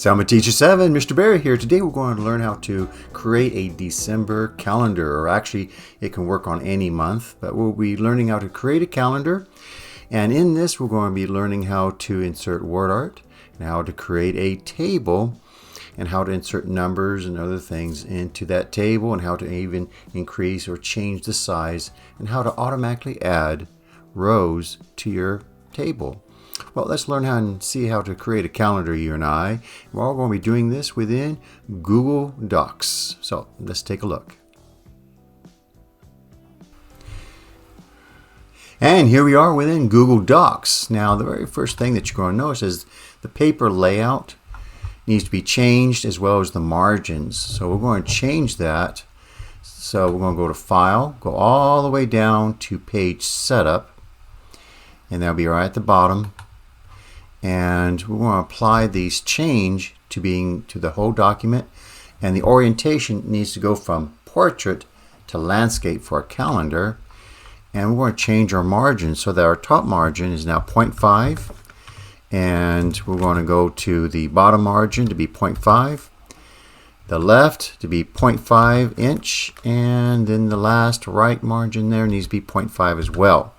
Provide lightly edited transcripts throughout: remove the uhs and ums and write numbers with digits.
Summer Teacher 7, Mr. Barry here. Today we're going to learn how to create a December calendar, or actually it can work on any month, but we'll be learning how to create a calendar. And in this we're going to be learning how to insert word art and how to create a table and how to insert numbers and other things into that table and how to even increase or change the size and how to automatically add rows to your table. Well, let's learn how and see how to create a calendar, you and I. We're all going to be doing this within Google Docs. So let's take a look. And here we are within Google Docs. Now, the very first thing that you're going to notice is the paper layout needs to be changed, as well as the margins. So we're going to change that. So we're going to go to File, go all the way down to Page Setup, and that'll be right at the bottom. And we're going to apply these change to the whole document, and the orientation needs to go from portrait to landscape for a calendar. And we're going to change our margin so that our top margin is now 0.5, and we're going to go to the bottom margin to be 0.5, the left to be 0.5 inch, and then the last right margin there needs to be 0.5 as well.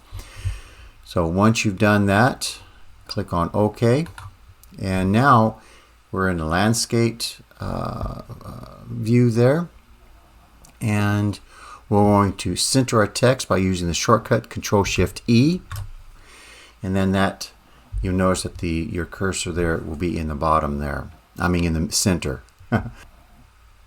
So once you've done that, click on OK, and now we're in the landscape view there, and we're going to center our text by using the shortcut Control-Shift-E, and then that you'll notice that your cursor there will be in the bottom there. I mean in the center.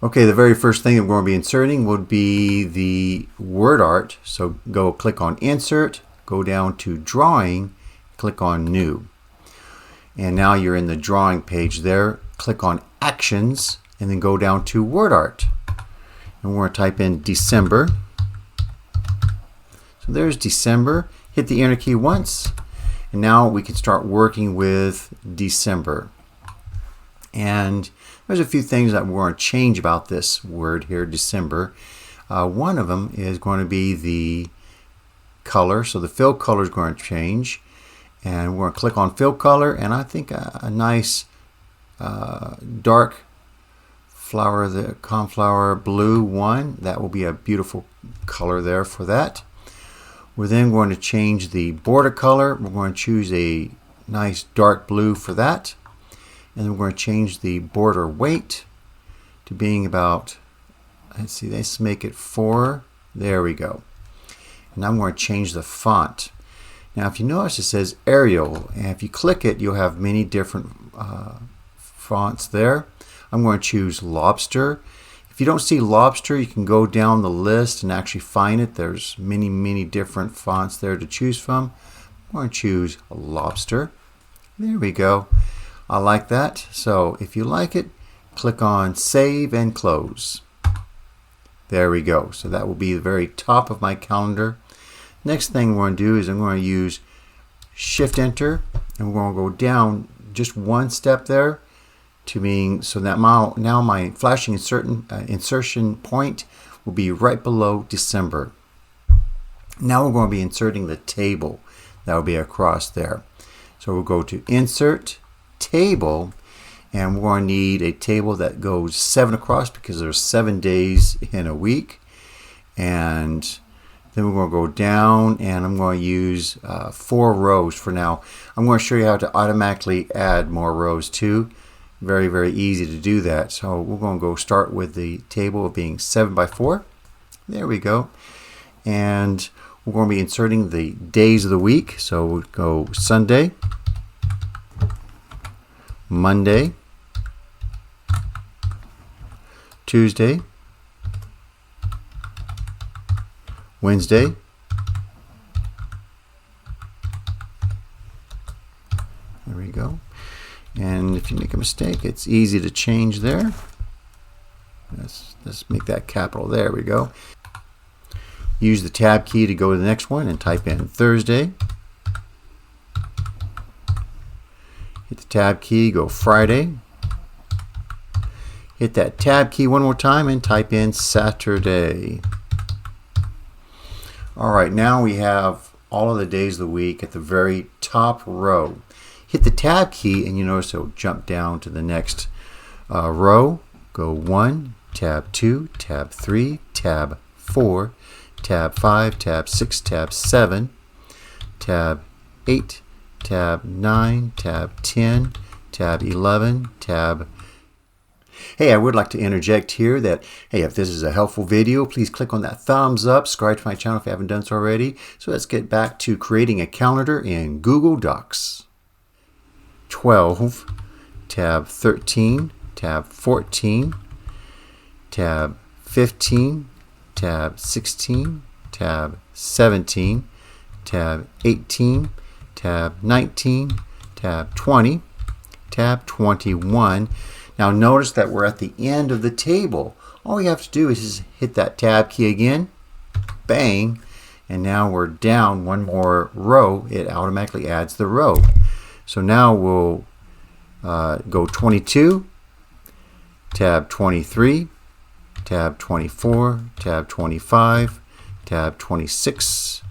Okay, the very first thing that we're going to be inserting would be the word art. So go click on Insert, go down to Drawing, click on New. And now you're in the drawing page there. Click on Actions and then go down to Word Art. And we're going to type in December. So there's December. Hit the Enter key once. And now we can start working with December. And there's a few things that we're going to change about this word here, December. One of them is going to be the color. So the fill color is going to change. And we're going to click on fill color, and I think a nice dark flower, the cornflower blue one, that will be a beautiful color there for that. We're then going to change the border color. We're going to choose a nice dark blue for that. And then we're going to change the border weight to being about, let's see, let's make it 4. There we go. And I'm going to change the font. Now, if you notice, it says Arial, and if you click it, you'll have many different fonts there. I'm going to choose Lobster. If you don't see Lobster, you can go down the list and actually find it. There's many different fonts there to choose from. I'm going to choose Lobster. There we go. I like that. So if you like it, click on Save and Close. There we go. So that will be the very top of my calendar. Next thing we're going to do is I'm going to use Shift Enter, and we're going to go down just one step there to being so that now my flashing insertion point will be right below December. Now we're going to be inserting the table that will be across there. So we'll go to Insert Table, and we're going to need a table that goes 7 across because there's 7 days in a week. And then we're going to go down, and I'm going to use 4 rows for now. I'm going to show you how to automatically add more rows too. Very easy to do that. So we're going to go start with the table of being 7 by 4. There we go. And we're going to be inserting the days of the week. So we'll go Sunday, Monday, Tuesday, Wednesday, there we go. And if you make a mistake, it's easy to change there. Let's make that capital. There we go. Use the tab key to go to the next one and type in Thursday. Hit the tab key, go Friday. Hit that tab key one more time and type in Saturday. Alright, now we have all of the days of the week at the very top row. Hit the tab key and you notice it'll jump down to the next row, go 1, tab 2, tab 3, tab 4, tab 5, tab 6, tab 7, tab 8, tab 9, tab 10, tab 11, tab. Hey, I would like to interject here that, hey, if this is a helpful video, please click on that thumbs up, subscribe to my channel if you haven't done so already. So let's get back to creating a calendar in Google Docs. 12, tab 13, tab 14, tab 15, tab 16, tab 17, tab 18, tab 19, tab 20, tab 21. Now notice that we're at the end of the table. All we have to do is just hit that tab key again, bang, and now we're down one more row. It automatically adds the row. So now we'll go 22, tab 23, tab 24, tab 25, tab 26,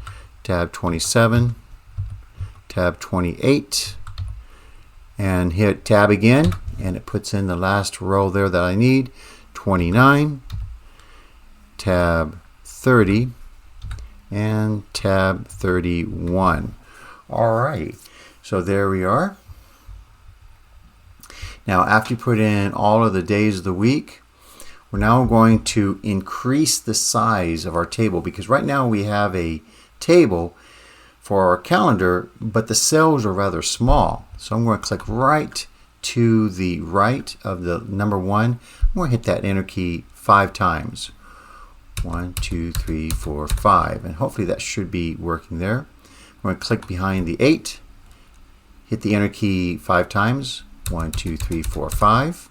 tab 27, tab 28, and hit tab again, and it puts in the last row there that I need, 29, tab 30, and tab 31. All right, so there we are. Now after you put in all of the days of the week, we're now going to increase the size of our table, because right now we have a table for our calendar, but the cells are rather small. So I'm going to click right to the right of the number 1. I'm going to hit that enter key 5 times. 1, 2, 3, 4, 5. And hopefully that should be working there. I'm going to click behind the 8. Hit the enter key 5 times. 1, 2, 3, 4, 5.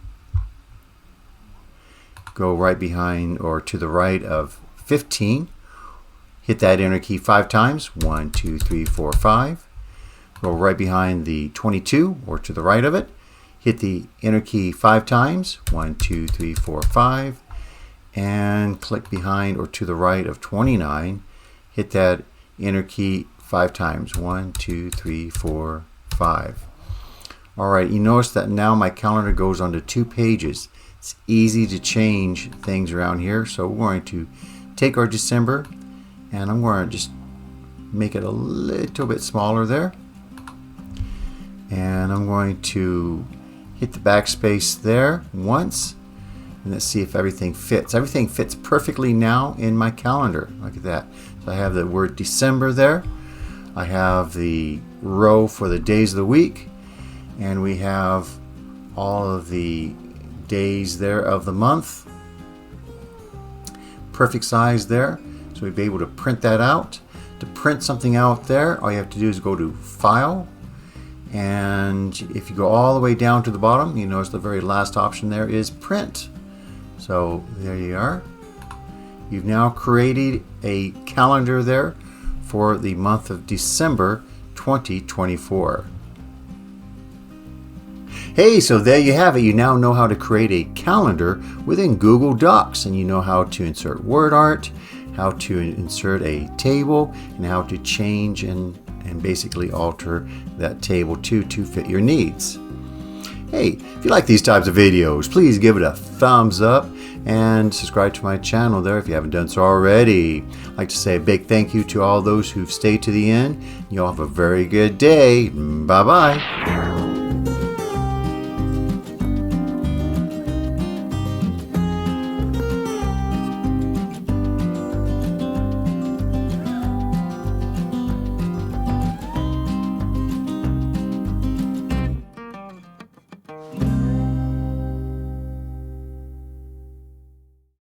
Go right behind or to the right of 15. Hit that enter key 5 times. 1, 2, 3, 4, 5. Go right behind the 22 or to the right of it. Hit the enter key 5 times. 1, 2, 3, 4, 5. And click behind or to the right of 29. Hit that enter key 5 times. 1, 2, 3, 4, 5. All right, you notice that now my calendar goes onto 2 pages. It's easy to change things around here. So we're going to take our December, and I'm going to just make it a little bit smaller there. And I'm going to hit the backspace there once, and let's see if everything fits. Everything fits perfectly now in my calendar. Look at that. So I have the word December there. I have the row for the days of the week, and we have all of the days there of the month. Perfect size there. So we'd be able to print that out. To print something out there, all you have to do is go to File, and if you go all the way down to the bottom, you notice the very last option there is Print. So there you are. You've now created a calendar there for the month of December 2024. Hey, so there you have it. You now know how to create a calendar within Google Docs, and you know how to insert word art, how to insert a table, and how to change and basically alter that table to fit your needs. Hey, if you like these types of videos, please give it a thumbs up and subscribe to my channel there if you haven't done so already. I'd like to say a big thank you to all those who've stayed to the end. You all have a very good day. Bye-bye.